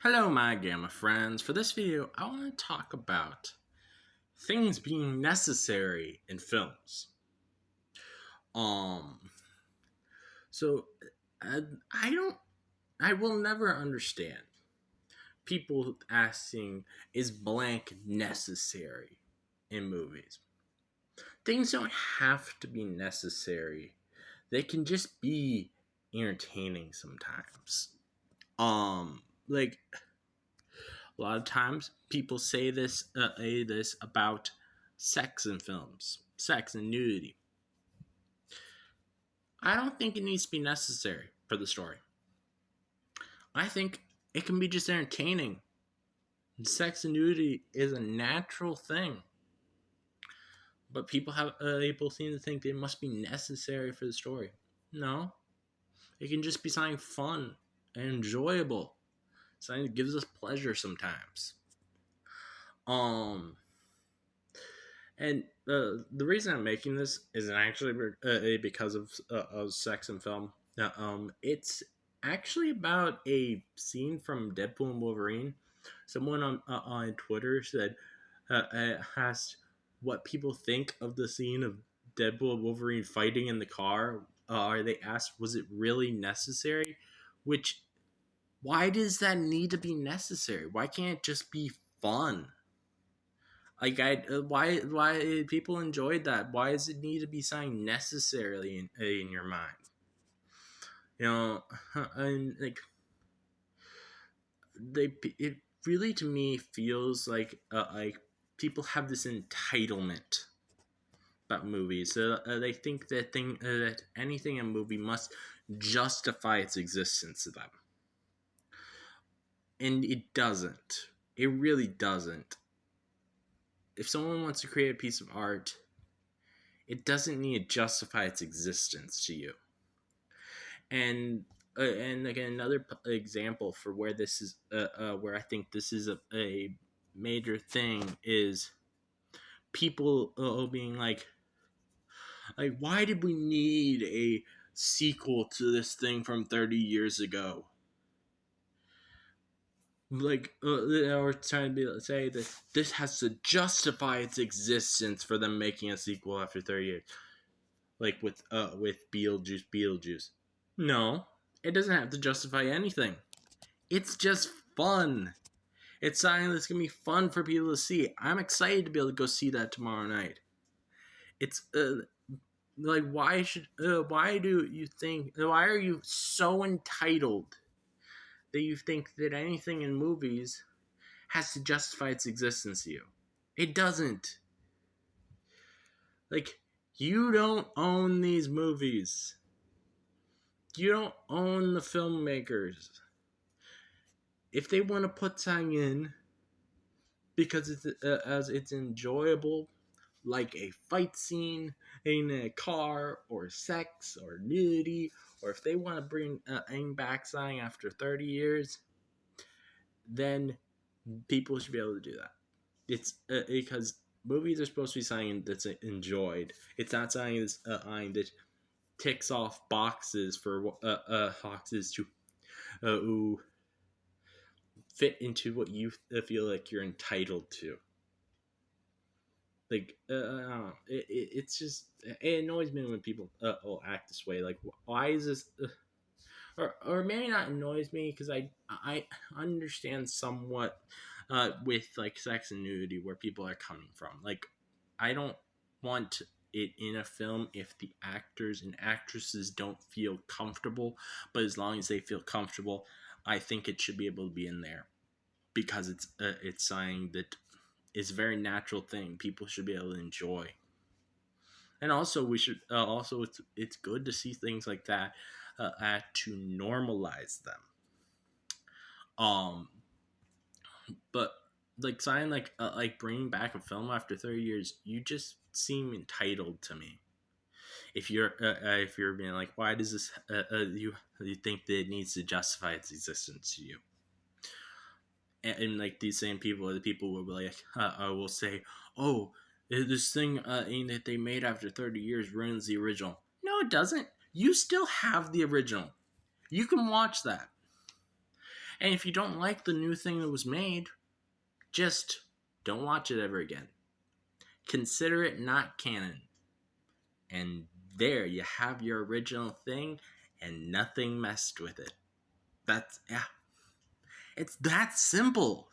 Hello, my Gamma friends. For this video, I want to talk about things being necessary in films. Um, so I, I don't, I will never understand people asking, "Is blank necessary in movies?" Things don't have to be necessary; they can just be entertaining sometimes. Like a lot of times, people say this about sex in films, sex and nudity. I don't think it needs to be necessary for the story. I think it can be just entertaining. Sex and nudity is a natural thing, but people seem to think it must be necessary for the story. No, it can just be something fun and enjoyable, something that gives us pleasure sometimes. Um, And the reason I'm making this isn't actually because of sex and film. It's actually about a scene from Deadpool and Wolverine. Someone on Twitter said asked what people think of the scene of Deadpool and Wolverine fighting in the car. Or they asked, was it really necessary? Which why does that need to be necessary? Why can't it just be fun? Like why people enjoyed that? Why does it need to be something necessarily in your mind? You know, and it really to me feels like people have this entitlement about movies. They think that anything in a movie must justify its existence to them, and it doesn't. It really doesn't. If someone wants to create a piece of art, it doesn't need to justify its existence to you. And again, another example for where this is where I think this is a major thing is people being like why did we need a sequel to this thing from 30 years ago? Or trying to say that this has to justify its existence for them making a sequel after 30 years, like with Beetlejuice. No, it doesn't have to justify anything. It's just fun. It's something that's gonna be fun for people to see. I'm excited to be able to go see that tomorrow night. It's why do you think why are you so entitled that you think that anything in movies has to justify its existence to you? It doesn't. Like, you don't own these movies. You don't own the filmmakers. If they want to put something in because it's enjoyable, like a fight scene in a car, or sex, or nudity, or if they want to bring Aang back sign after 30 years, then people should be able to do that. It's because movies are supposed to be something that's enjoyed. It's not something that's that ticks off boxes for boxes to uh, fit into what you feel like you're entitled to. Like I don't know. It's just it annoys me when people will act this way. Like, why is this? Or maybe not annoys me because I understand somewhat with like sex and nudity where people are coming from. Like, I don't want it in a film if the actors and actresses don't feel comfortable. But as long as they feel comfortable, I think it should be able to be in there because it's something that is a very natural thing. People should be able to enjoy. And also, we should also it's good to see things like that to normalize them. Um, but like sign like bringing back a film after 30 years, you just seem entitled to me. If you're being like, why does this you think that it needs to justify its existence to you? And like these same people are the people who will be like, will say, oh, this thing that they made after 30 years ruins the original. No, it doesn't. You still have the original. You can watch that. And if you don't like the new thing that was made, just don't watch it ever again. Consider it not canon. And there you have your original thing, and nothing messed with it. Yeah. It's that simple.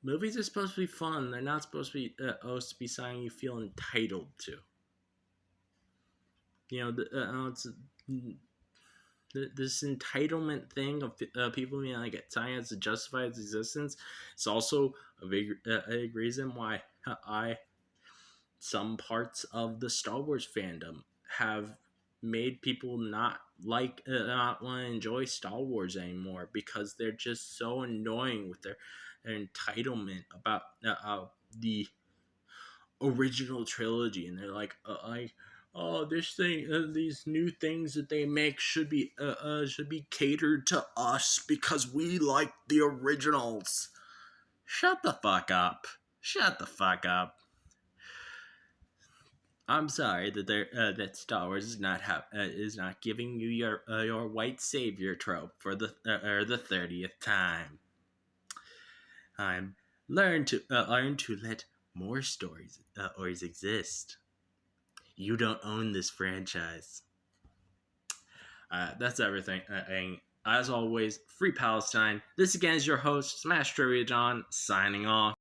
Movies are supposed to be fun. They're not supposed to be something you feel entitled to. It's this entitlement thing of people being like science to justify its existence. It's also a big reason why some parts of the Star Wars fandom have made people not want to enjoy Star Wars anymore, because they're just so annoying with their entitlement about the original trilogy, and they're like oh, this thing, these new things that they make should be catered to us because we like the originals. Shut the fuck up. Shut the fuck up. I'm sorry that that Star Wars is not giving you your white savior trope for the 30th time. I'm learn to let more stories exist. You don't own this franchise. That's everything. And as always, free Palestine. This again is your host, Smash Trivia John, signing off.